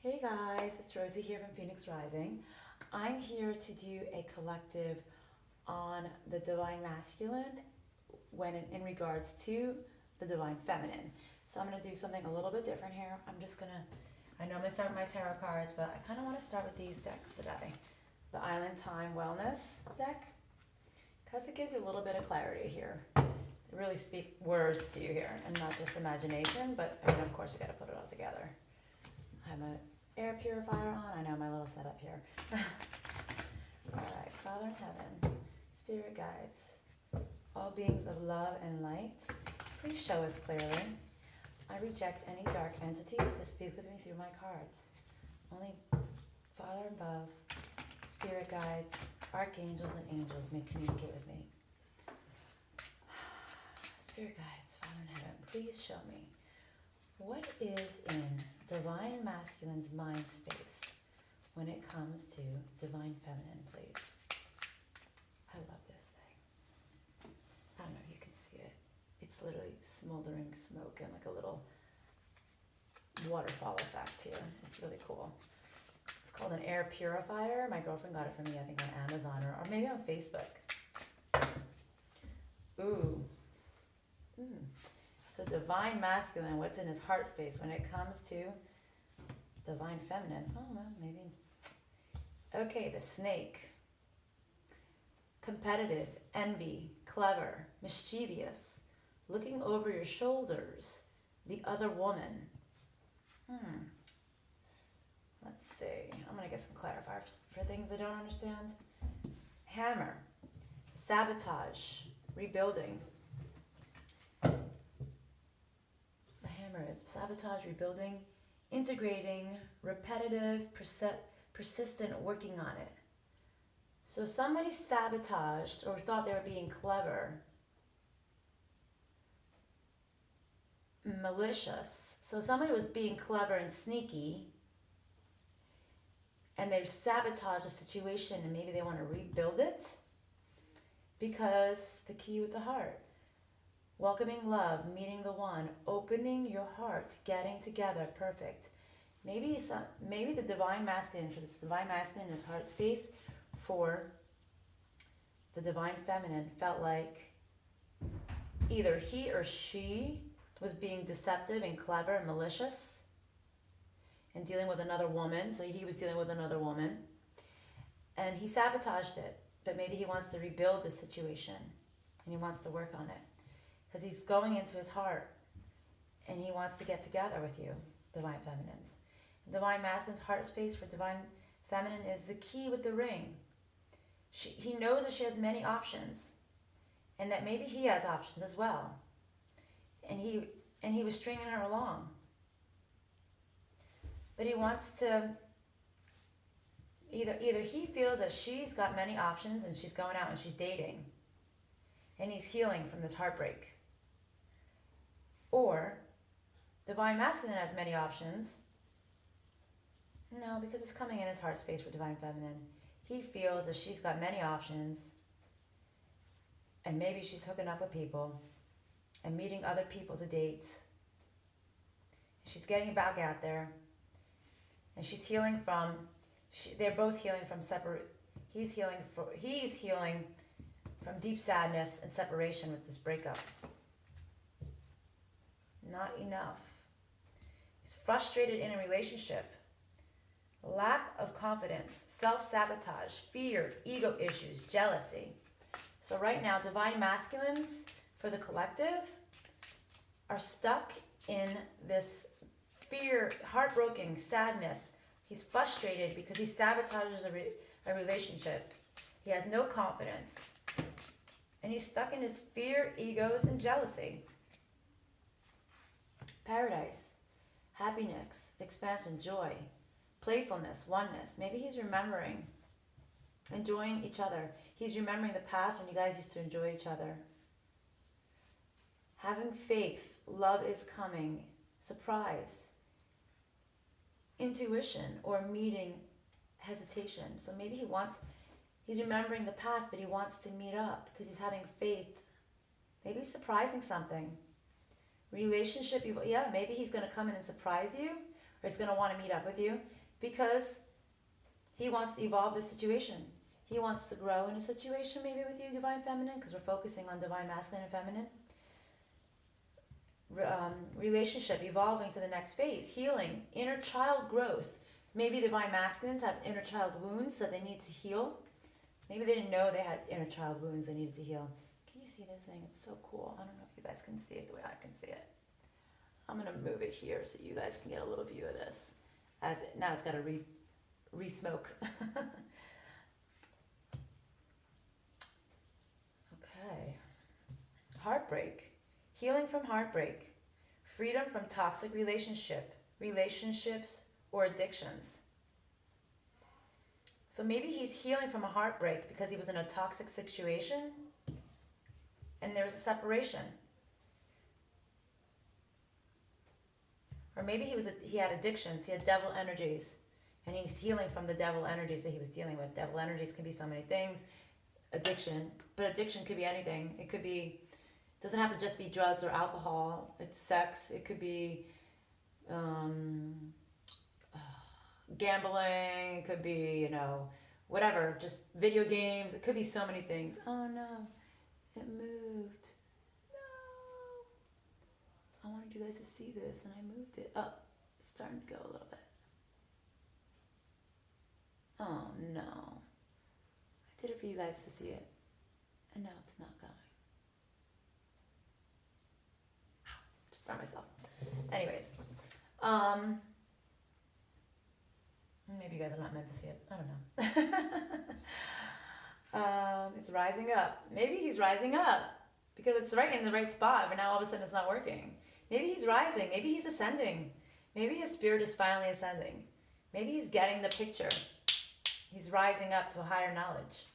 Hey guys, it's Rosie here from Phoenix Rising. I'm here to do a collective on the divine masculine when in regards to the divine feminine. So I'm going to do something a little bit different here. I know I'm going to start with my tarot cards, but I kind of want to start with these decks today. The Island Time Wellness deck, because it gives you a little bit of clarity here. They really speak words to you here and not just imagination, but I mean, of course, we got to put it all together. I have my air purifier on. I know my little setup here. Alright, Father in Heaven, Spirit Guides, all beings of love and light, please show us clearly. I reject any dark entities to speak with me through my cards. Only Father above, Spirit Guides, Archangels, and Angels may communicate with me. Spirit Guides, Father in Heaven, please show me what is in divine masculine's mind space when it comes to divine feminine, please. I love this thing. I don't know if you can see it. It's literally smoldering smoke and like a little waterfall effect here. It's really cool. It's called an air purifier. My girlfriend got it for me, I think, on Amazon or maybe on Facebook. Ooh. So divine masculine, what's in his heart space when it comes to divine feminine? Oh, well, maybe. Okay, the snake. Competitive, envy, clever, mischievous, looking over your shoulders, the other woman. Let's see. I'm going to get some clarifiers for things I don't understand. Hammer. Sabotage, rebuilding. Is sabotage, rebuilding, integrating, repetitive, persistent working on it. So somebody sabotaged or thought they were being clever, malicious. So somebody was being clever and sneaky, and they sabotaged the situation, and maybe they want to rebuild it because the key with the heart. Welcoming love, meeting the one, opening your heart, getting together, perfect. Maybe the divine masculine, for this divine masculine in his heart space, for the divine feminine, felt like either he or she was being deceptive and clever and malicious and dealing with another woman. So he was dealing with another woman and he sabotaged it, but maybe he wants to rebuild the situation and he wants to work on it. Because he's going into his heart and he wants to get together with you, divine feminines. Divine masculine's heart space for divine feminine is the key with the ring. He knows that she has many options and that maybe he has options as well. And he was stringing her along. But he wants to, either he feels that she's got many options and she's going out and she's dating and he's healing from this heartbreak. Or divine masculine has many options. No, because it's coming in his heart space for divine feminine. He feels that she's got many options and maybe she's hooking up with people and meeting other people to date. She's getting back out there and she's healing from, they're both healing from he's healing from deep sadness and separation with this breakup. Not enough. He's frustrated in a relationship. Lack of confidence, self-sabotage, fear, ego issues, jealousy. So right now, divine masculines for the collective are stuck in this fear, heartbroken, sadness. He's frustrated because he sabotages a relationship. He has no confidence. And he's stuck in his fear, egos, and jealousy. Paradise, happiness, expansion, joy, playfulness, oneness. Maybe he's remembering, enjoying each other. He's remembering the past when you guys used to enjoy each other. Having faith, love is coming, surprise, intuition, or meeting, hesitation. So maybe he's remembering the past, but he wants to meet up because he's having faith. Maybe surprising something. Relationship, yeah, maybe he's going to come in and surprise you, or he's going to want to meet up with you because he wants to evolve the situation. He wants to grow in a situation maybe with you, Divine Feminine, because we're focusing on Divine Masculine and Feminine. Relationship, evolving to the next phase, healing, inner child growth. Maybe Divine Masculines have inner child wounds that they need to heal. Maybe they didn't know they had inner child wounds they needed to heal. Can you see this thing? It's so cool. I don't know if you guys can see it the way I can see it. I'm going to move it here so you guys can get a little view of this. Now it's got to re-smoke. Okay. Heartbreak. Healing from heartbreak. Freedom from toxic relationships, or addictions. So maybe he's healing from a heartbreak because he was in a toxic situation and there was a separation. Or maybe he had addictions, he had devil energies, and he was healing from the devil energies that he was dealing with. Devil energies can be so many things. Addiction, but addiction could be anything. It could be, doesn't have to just be drugs or alcohol. It's sex. It could be gambling. It could be, whatever, just video games. It could be so many things. Oh no, it moved. No. I wanted you guys to see this and I moved it. Oh, it's starting to go a little bit. Oh no. I did it for you guys to see it. And now it's not going. Just by myself. Anyways. Maybe you guys are not meant to see it. I don't know. It's rising up. Maybe he's rising up because it's right in the right spot, but now all of a sudden it's not working. Maybe he's rising. Maybe he's ascending. Maybe his spirit is finally ascending. Maybe he's getting the picture. He's rising up to a higher knowledge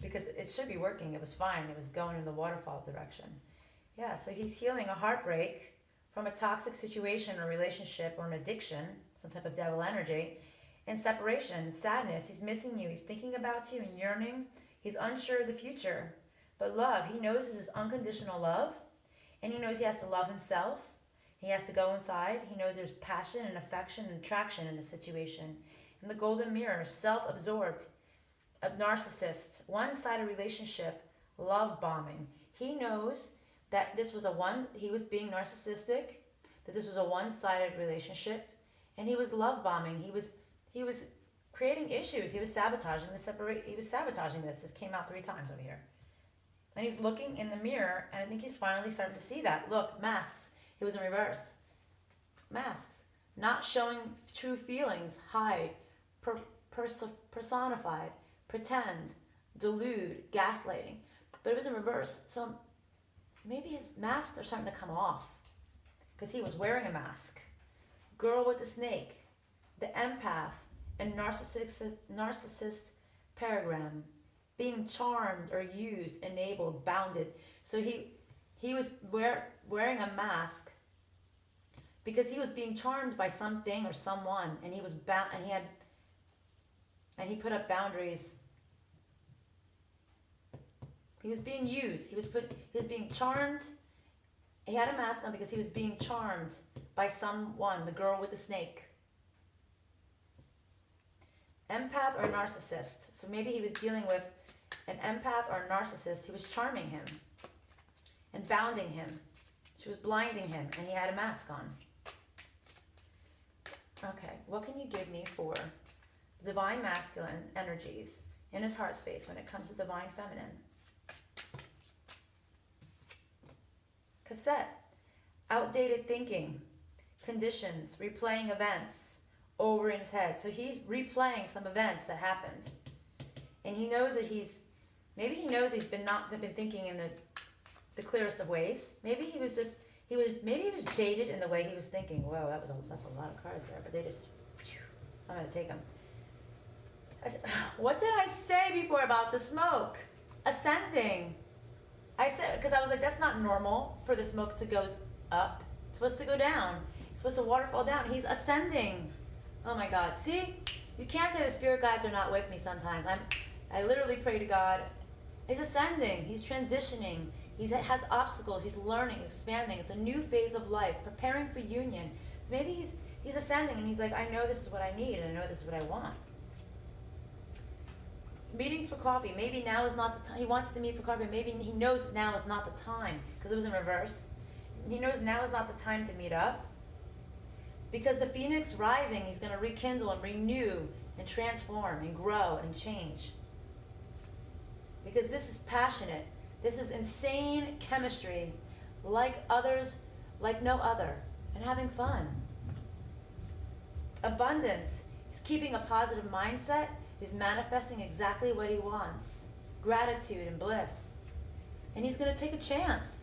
because it should be working. It was fine. It was going in the waterfall direction. Yeah, so he's healing a heartbreak from a toxic situation or relationship or an addiction, some type of devil energy, and separation, sadness. He's missing you. He's thinking about you and yearning. He's unsure of the future. But love, he knows this is unconditional love, and he knows he has to love himself. He has to go inside. He knows there's passion and affection and attraction in the situation. In the golden mirror, self-absorbed, a narcissist, one-sided relationship, love bombing. He knows that this was he was being narcissistic, that this was a one-sided relationship, and he was love bombing. He was creating issues. He was sabotaging this. This came out 3 times over here. And he's looking in the mirror, and I think he's finally starting to see that. Look, masks. He was in reverse. Masks. Not showing true feelings. Hide. Personified. Pretend. Delude. Gaslighting. But it was in reverse. So maybe his masks are starting to come off. Because he was wearing a mask. Girl with the snake. The empath. And narcissist paragram. Being charmed or used, enabled, bounded. So he was wearing a mask because he was being charmed by something or someone, and he was bound, and he put up boundaries. He was being used. He was being charmed. He had a mask on because he was being charmed by someone, the girl with the snake. Empath or narcissist. So maybe he was dealing with an empath or a narcissist who was charming him and bounding him. She was blinding him, and he had a mask on. Okay, what can you give me for divine masculine energies in his heart space when it comes to divine feminine? Cassette, outdated thinking, conditions, replaying events over in his head. So he's replaying some events that happened. And he knows that maybe he knows he's not been thinking in the clearest of ways. Maybe he was jaded in the way he was thinking. Whoa, that's a lot of cards there, but I'm gonna take them. What did I say before about the smoke? Ascending. I said, because I was like, that's not normal for the smoke to go up. It's supposed to go down. It's supposed to waterfall down. He's ascending. Oh my God. See? You can't say the spirit guides are not with me sometimes. I literally pray to God. He's ascending. He's transitioning. He has obstacles. He's learning, expanding. It's a new phase of life, preparing for union. So maybe He's ascending and he's like, I know this is what I need and I know this is what I want. Meeting for coffee. Maybe now is not the time. He wants to meet for coffee. Maybe he knows now is not the time because it was in reverse. He knows now is not the time to meet up. Because the phoenix rising, he's going to rekindle and renew and transform and grow and change. Because this is passionate. This is insane chemistry like others, like no other. And having fun. Abundance. He's keeping a positive mindset. He's manifesting exactly what he wants. Gratitude and bliss. And he's going to take a chance.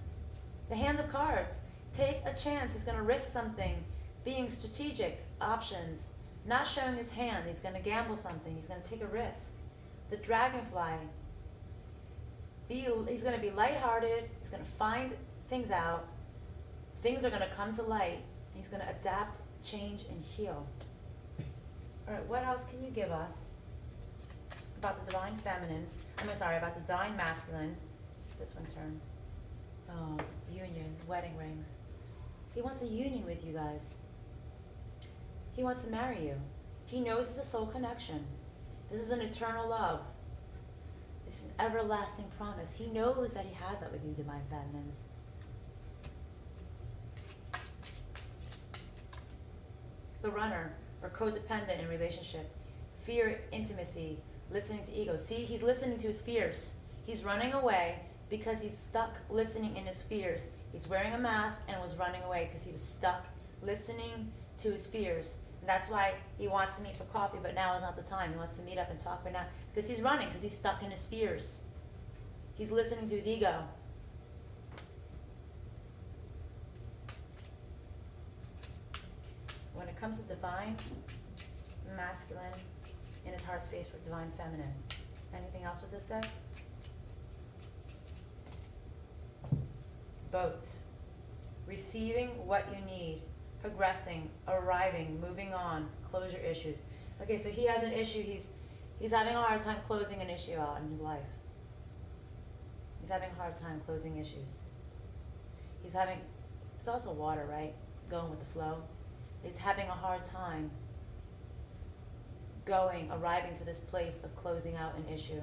The hand of cards. Take a chance. He's going to risk something. Being strategic. Options. Not showing his hand. He's going to gamble something. He's going to take a risk. The dragonfly. He's going to be lighthearted. He's going to find things out. Things are going to come to light. He's going to adapt, change, and heal. All right, what else can you give us about the divine feminine? About the divine masculine. This one turned. Oh, union, wedding rings. He wants a union with you guys. He wants to marry you. He knows it's a soul connection. This is an eternal love. This is an everlasting promise. He knows that he has that with you, divine feminines. The runner, or codependent in relationship. Fear, intimacy, listening to ego. See, he's listening to his fears. He's running away because he's stuck listening in his fears. He's wearing a mask and was running away because he was stuck listening to his fears. And that's why he wants to meet for coffee, but now is not the time. He wants to meet up and talk right now because he's running, because he's stuck in his fears. He's listening to his ego. When it comes to divine masculine in his heart space for divine feminine. Anything else with this deck? Boat. Receiving what you need. Progressing. Arriving. Moving on. Close your issues. Okay, so he has an issue. He's having a hard time closing an issue out in his life. He's having a hard time closing issues. It's also water, right? Going with the flow. He's having a hard time arriving to this place of closing out an issue.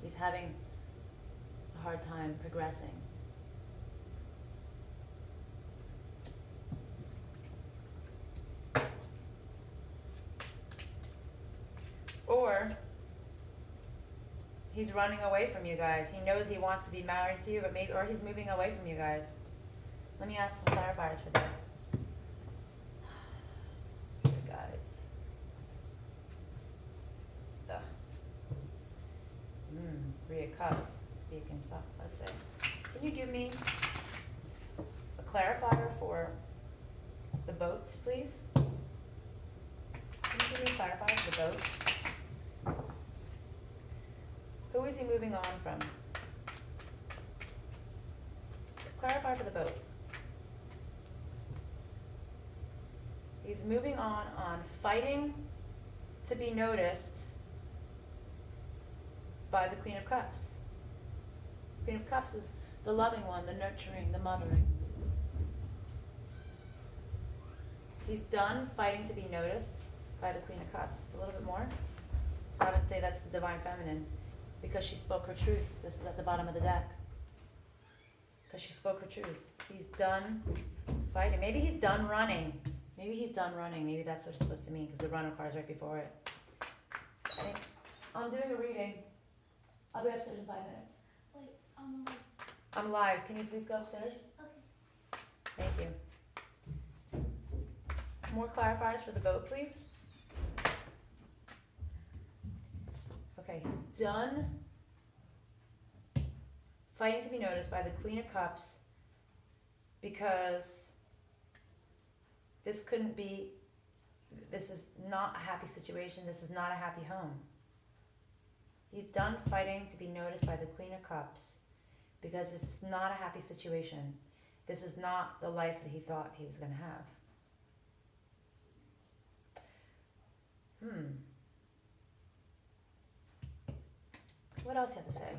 He's having a hard time progressing. Or he's running away from you guys. He knows he wants to be married to you, or he's moving away from you guys. Let me ask some clarifiers for this. Spirit guides. Ugh. Three of Cups. Speak himself. Let's see. Can you give me a clarifier for the boats, please? Can you give me a clarifier for the boats? Who is he moving on from? Clarify for the boat. He's moving on fighting to be noticed by the Queen of Cups. Queen of Cups is the loving one, the nurturing, the mothering. He's done fighting to be noticed by the Queen of Cups. A little bit more. So I would say that's the divine feminine. Because she spoke her truth. This is at the bottom of the deck. Because she spoke her truth. He's done fighting. Maybe he's done running. Maybe that's what it's supposed to mean, because the runner card is right before it. Okay. I'm doing a reading. I'll be upstairs in 5 minutes. Wait, I'm live. Can you please go upstairs? Okay. Thank you. More clarifiers for the boat, please. Okay, he's done fighting to be noticed by the Queen of Cups because this is not a happy situation. This is not a happy home. He's done fighting to be noticed by the Queen of Cups because it's not a happy situation. This is not the life that he thought he was going to have. What else do you have to say?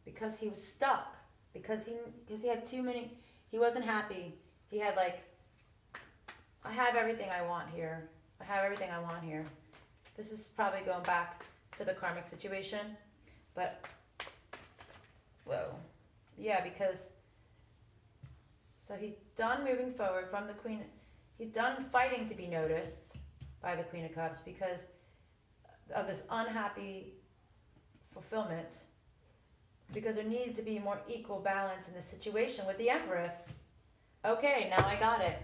Because he was stuck. Because he had too many. He wasn't happy. He had I have everything I want here. I have everything I want here. This is probably going back to the karmic situation, but, whoa. Yeah, because, so he's done moving forward from the Queen, he's done fighting to be noticed by the Queen of Cups because of this unhappy fulfillment, because there needed to be more equal balance in the situation with the Empress. Okay, now I got it.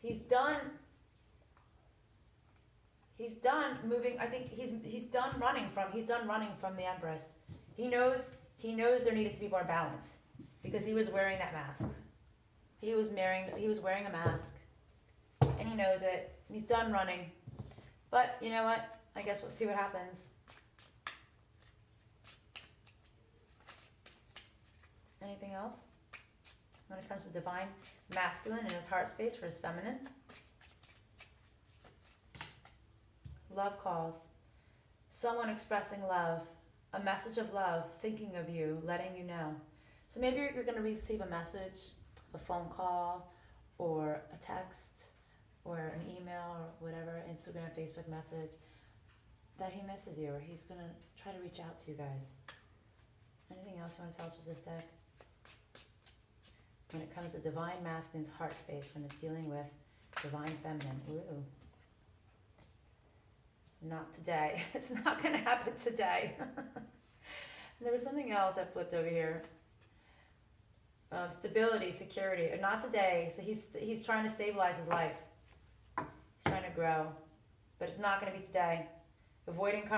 He's done moving, I think he's done running from the Empress. He knows there needed to be more balance because he was wearing that mask. He was wearing a mask, and he knows it. He's done running. But you know what? I guess we'll see what happens. Anything else? When it comes to divine masculine in his heart space for his feminine. Love calls. Someone expressing love. A message of love, thinking of you, letting you know. So maybe you're going to receive a message, a phone call, or a text, or an email, or whatever, Instagram, Facebook message, that he misses you, or he's going to try to reach out to you guys. Anything else you want to tell us with this deck? When it comes to divine masculine's heart space, when it's dealing with divine feminine. Ooh. Not today. It's not going to happen today. And there was something else that flipped over here. Stability, security. Not today. So he's trying to stabilize his life. He's trying to grow. But it's not going to be today. Avoiding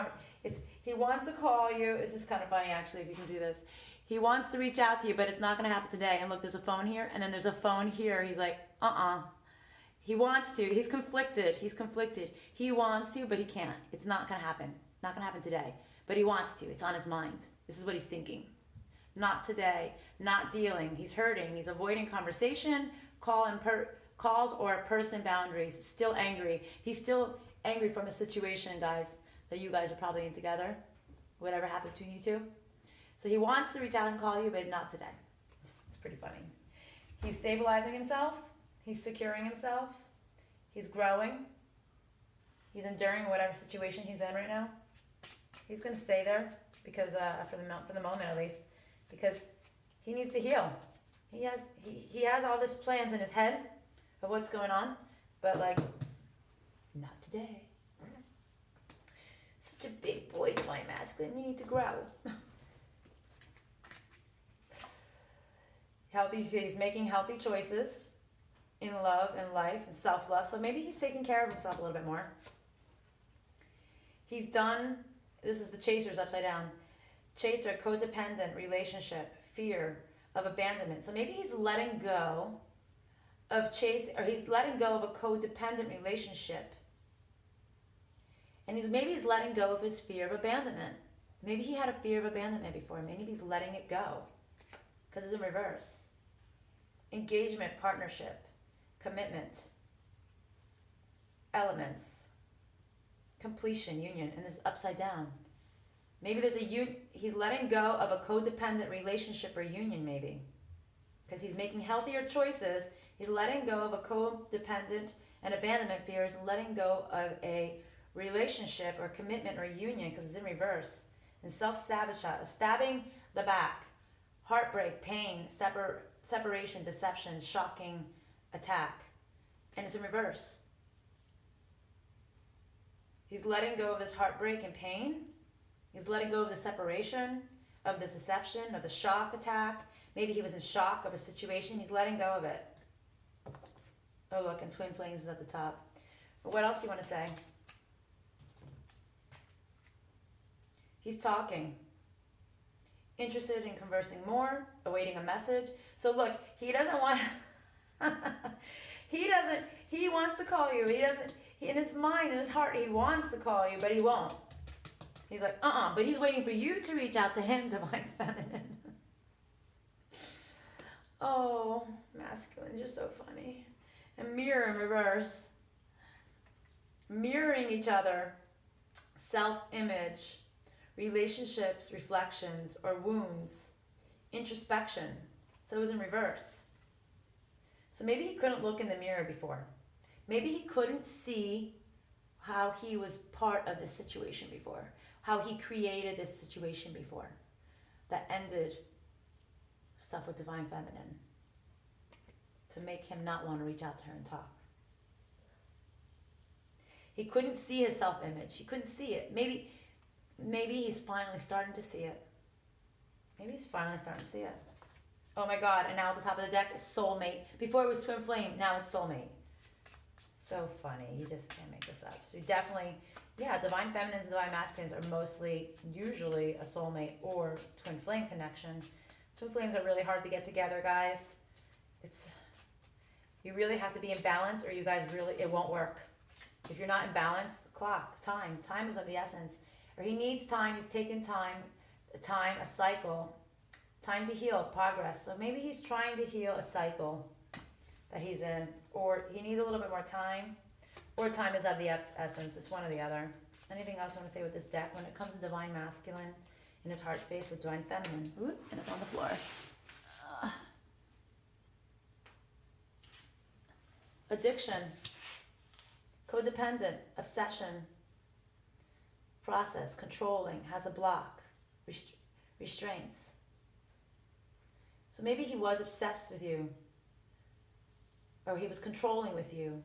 he wants to call you. This is kind of funny, actually, if you can see this. He wants to reach out to you, but it's not going to happen today. And look, there's a phone here, and then there's a phone here. He's like, He wants to. He's conflicted. He wants to, but he can't. It's not going to happen. Not going to happen today. But he wants to. It's on his mind. This is what he's thinking. Not today. Not dealing. He's hurting. He's avoiding conversation, calls, or person boundaries. Still angry. He's still angry from a situation, guys, that you guys are probably in together. Whatever happened between you two. So he wants to reach out and call you, but not today. It's pretty funny. He's stabilizing himself. He's securing himself. He's growing. He's enduring whatever situation he's in right now. He's going to stay there because for the moment at least, because he needs to heal. He has all these plans in his head of what's going on, but like, not today. Such a big boy, divine masculine. You need to grow. He's making healthy choices in love and life and self-love. So maybe he's taking care of himself a little bit more. He's done, this is the Chaser's upside down. Chaser, codependent relationship, fear of abandonment. So maybe he's letting go of he's letting go of a codependent relationship. And maybe he's letting go of his fear of abandonment. Maybe he had a fear of abandonment before. Maybe he's letting it go because it's in reverse. Engagement, partnership, commitment, elements, completion, union, and it's upside down. Maybe there's he's letting go of a codependent relationship or union, maybe, because he's making healthier choices. He's letting go of a codependent and abandonment fears and letting go of a relationship or commitment or union because it's in reverse. And self-sabotage, stabbing the back, heartbreak, pain, separation, deception, shocking attack, and it's in reverse. He's letting go of this heartbreak and pain. He's letting go of the separation, of the deception, of the shock attack. Maybe he was in shock of a situation. He's letting go of it. Oh, look, and twin flames is at the top. But what else do you want to say? He's talking. Interested in conversing more, awaiting a message. So look, he doesn't want he wants to call you. In his mind, in his heart, he wants to call you, but he won't. He's like, but he's waiting for you to reach out to him, divine feminine. Oh, masculines, you're so funny. And mirror in reverse. Mirroring each other. Self-image. Relationships, reflections, or wounds. Introspection. So it was in reverse. So maybe he couldn't look in the mirror before. Maybe he couldn't see how he was part of this situation before, how he created this situation before that ended stuff with Divine Feminine to make him not want to reach out to her and talk. He couldn't see his self-image. He couldn't see it. Maybe he's finally starting to see it. Maybe he's finally starting to see it. Oh my God, and now at the top of the deck is soulmate. Before it was twin flame, now it's soulmate. So funny, you just can't make this up. So you definitely, yeah, divine feminines and divine masculines are mostly, usually a soulmate or twin flame connection. Twin flames are really hard to get together, guys. You really have to be in balance or you guys really, it won't work. If you're not in balance, time is of the essence. Or he needs time, he's taken time, a cycle, time to heal, progress. So maybe he's trying to heal a cycle that he's in, or he needs a little bit more time, or time is of the essence. It's one or the other. Anything else I want to say with this deck? When it comes to divine masculine in his heart space with divine feminine, ooh, and it's on the floor. Addiction, codependent, obsession, process, controlling, has a block, restraints. So maybe he was obsessed with you, or he was controlling with you,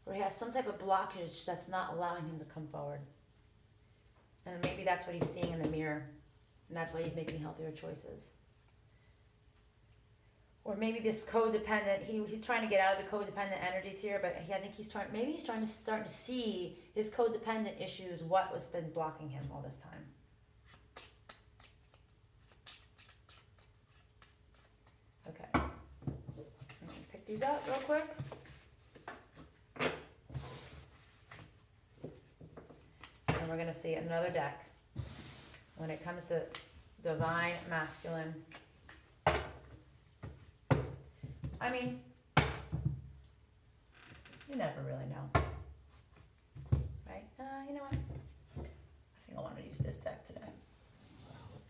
or he has some type of blockage that's not allowing him to come forward. And maybe that's what he's seeing in the mirror, and that's why he's making healthier choices. Or maybe this codependent, he's trying to get out of the codependent energies here, but I think he's trying to start to see his codependent issues, what was been blocking him all this time. Okay, I'm gonna pick these up real quick. And we're gonna see another deck when it comes to divine masculine. I mean, you never really know, right? You know what? I think I want to use this deck today.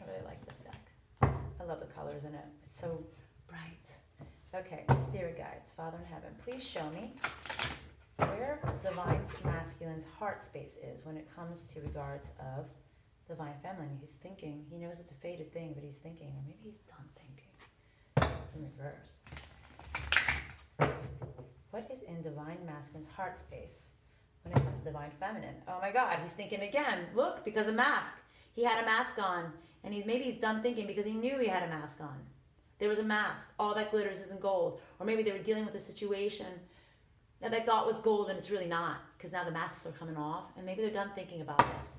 I really like this deck. I love the colors in it. It's so bright. Okay, spirit guides, Father in heaven, please show me where divine masculine's heart space is when it comes to regards of divine feminine. He's thinking. He knows it's a fated thing, but he's thinking, or maybe he's done thinking. It's in reverse. What is in divine masculine's heart space when it comes to divine feminine? Oh my God, he's thinking again. Look, because of mask. He had a mask on, and maybe he's done thinking because he knew he had a mask on. There was a mask. All that glitters isn't gold. Or maybe they were dealing with a situation that they thought was gold and it's really not, because now the masks are coming off, and maybe they're done thinking about this.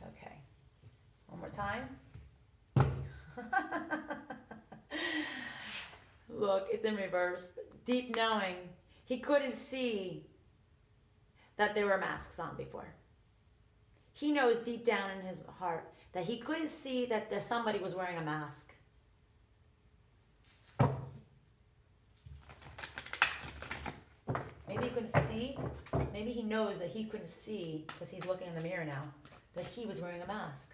Okay. One more time. Look, it's in reverse. Deep knowing. He couldn't see that there were masks on before. He knows deep down in his heart that he couldn't see that somebody was wearing a mask. Maybe he couldn't see. Maybe he knows that he couldn't see because he's looking in the mirror now, that he was wearing a mask.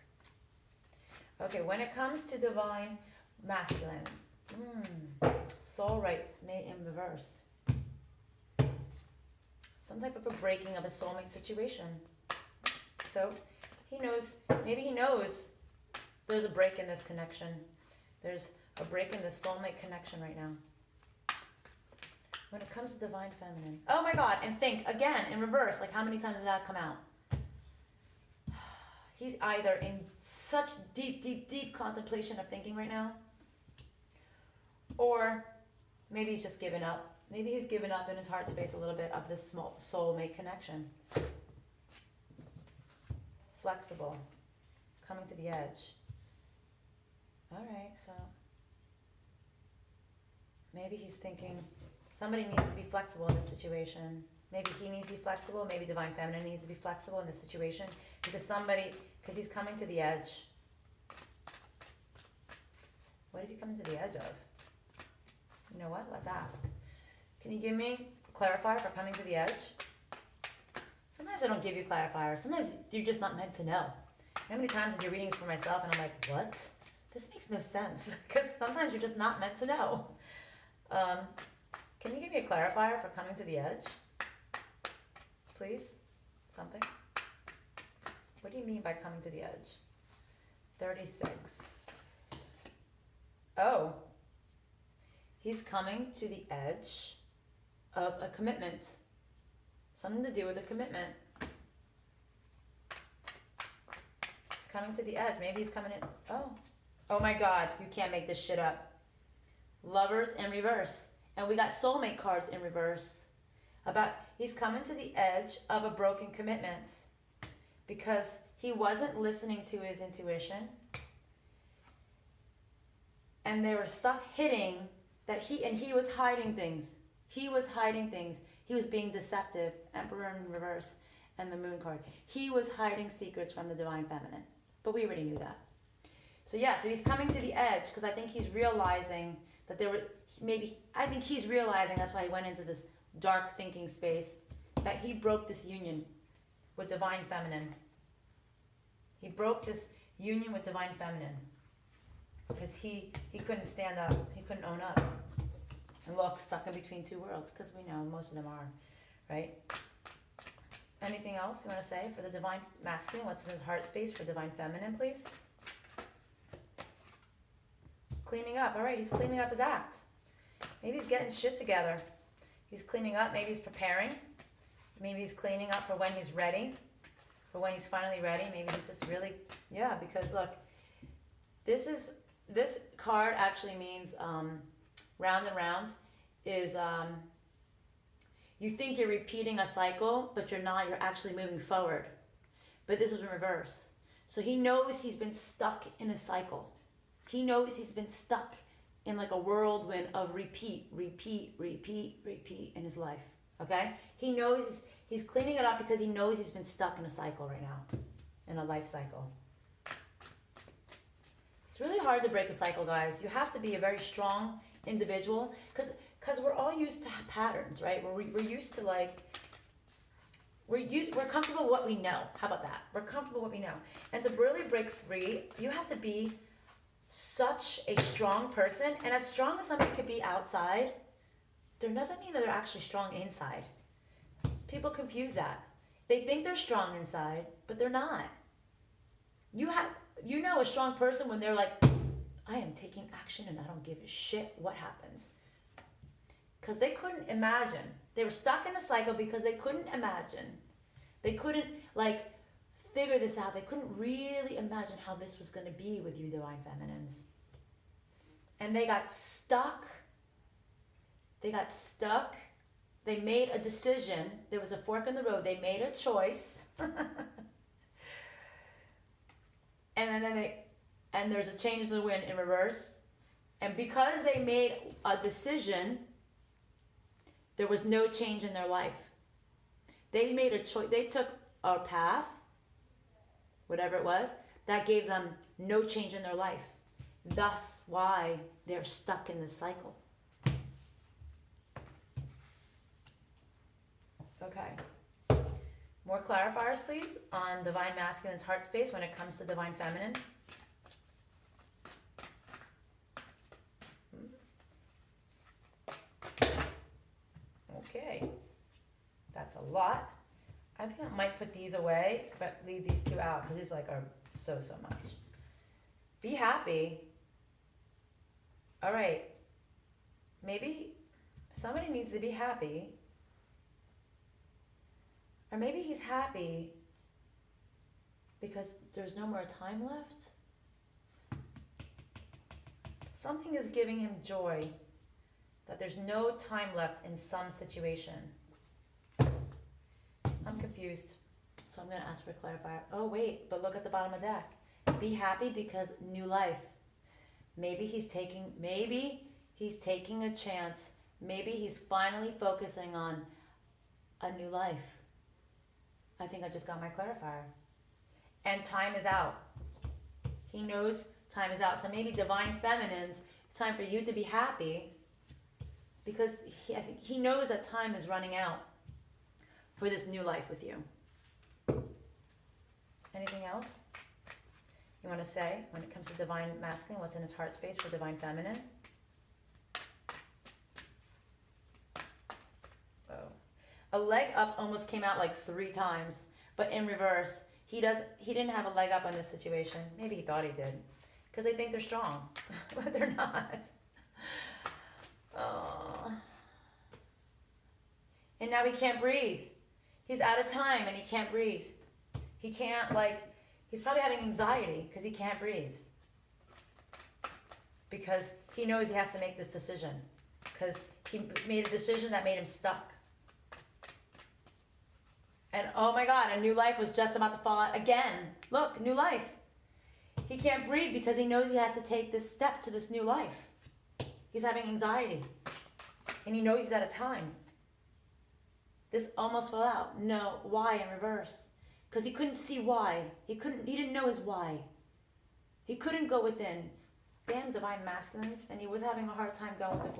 Okay, when it comes to divine masculine, soul right made in reverse. Some type of a breaking of a soulmate situation. So he knows, maybe he knows there's a break in this connection. There's a break in this soulmate connection right now. When it comes to divine feminine. Oh my God, and think again in reverse, like how many times did that come out? He's either in such deep contemplation of thinking right now, or maybe he's just given up. Maybe he's given up in his heart space a little bit of this small soulmate connection. Flexible, coming to the edge. All right, so maybe he's thinking somebody needs to be flexible in this situation. Maybe he needs to be flexible. Maybe divine feminine needs to be flexible in this situation because he's coming to the edge. What is he coming to the edge of? You know what? Let's ask. Can you give me a clarifier for coming to the edge? Sometimes I don't give you clarifiers. Sometimes you're just not meant to know. How many times I do readings for myself and I'm like, what? This makes no sense. Because sometimes you're just not meant to know. Can you give me a clarifier for coming to the edge? Please? Something? What do you mean by coming to the edge? 36. Oh. He's coming to the edge of a commitment. Something to do with a commitment. He's coming to the edge. Maybe he's coming in. Oh. Oh my God. You can't make this shit up. Lovers in reverse. And we got soulmate cards in reverse. About he's coming to the edge of a broken commitment because he wasn't listening to his intuition. And there was stuff hitting that he was hiding things. He was hiding things. He was being deceptive. Emperor in reverse and the moon card. He was hiding secrets from the divine feminine. But we already knew that. So yeah, so he's coming to the edge because I think he's realizing that I think he's realizing that's why he went into this dark thinking space, that he broke this union with divine feminine. He broke this union with divine feminine because he couldn't stand up. He couldn't own up. And look, stuck in between two worlds, because we know most of them are, right? Anything else you want to say for the divine masculine? What's in his heart space for divine feminine, please? Cleaning up. All right, he's cleaning up his act. Maybe he's getting shit together. He's cleaning up. Maybe he's preparing. Maybe he's cleaning up for when he's ready. For when he's finally ready. Maybe he's just really, yeah, because look, this card actually means round and round is you think you're repeating a cycle, but you're not. You're actually moving forward. But this is in reverse. So he knows he's been stuck in a cycle. He knows he's been stuck in like a whirlwind of repeat in his life, okay? He knows he's cleaning it up because he knows he's been stuck in a cycle right now, in a life cycle. It's really hard to break a cycle, guys. You have to be a very strong individual because we're all used to patterns, right? We're used to like, we're comfortable with what we know. How about that? We're comfortable with what we know. And to really break free, you have to be such a strong person, and as strong as somebody could be outside, there doesn't mean that they're actually strong inside. People confuse that. They think they're strong inside, but they're not. You know a strong person when they're like, I am taking action and I don't give a shit what happens. Because they couldn't imagine. They were stuck in a cycle because they couldn't imagine. They couldn't like figure this out. They couldn't really imagine how this was going to be with you divine feminines. And they got stuck. They made a decision. There was a fork in the road. They made a choice. and there's a change in the wind in reverse. And because they made a decision, there was no change in their life. They made a choice. They took a path, whatever it was, that gave them no change in their life. Thus why they're stuck in this cycle. Okay. More clarifiers, please, on divine masculine's heart space when it comes to divine feminine. Okay. That's a lot. I think I might put these away, but leave these two out because these are so much. Be happy. All right. Maybe somebody needs to be happy. Or maybe he's happy because there's no more time left. Something is giving him joy that there's no time left in some situation. I'm confused, so I'm going to ask for a clarifier. Oh, wait, but look at the bottom of the deck. Be happy because new life. Maybe he's taking a chance. Maybe he's finally focusing on a new life. I think I just got my clarifier. And time is out. He knows time is out. So maybe divine feminines, it's time for you to be happy because I think he knows that time is running out for this new life with you. Anything else you want to say when it comes to divine masculine? What's in his heart space for divine feminine? A leg up almost came out like 3 times, but in reverse. He didn't have a leg up on this situation. Maybe he thought he did. Because they think they're strong, but they're not. Oh. And now he can't breathe. He's out of time and he can't breathe. He can't, he's probably having anxiety because he can't breathe. Because he knows he has to make this decision. Because he made a decision that made him stuck. And oh my God, a new life was just about to fall out again. Look, new life. He can't breathe because he knows he has to take this step to this new life. He's having anxiety. And he knows he's out of time. This almost fell out. No, why in reverse? Because he couldn't see why. He didn't know his why. He couldn't go within. Damn divine masculines. And he was having a hard time going with the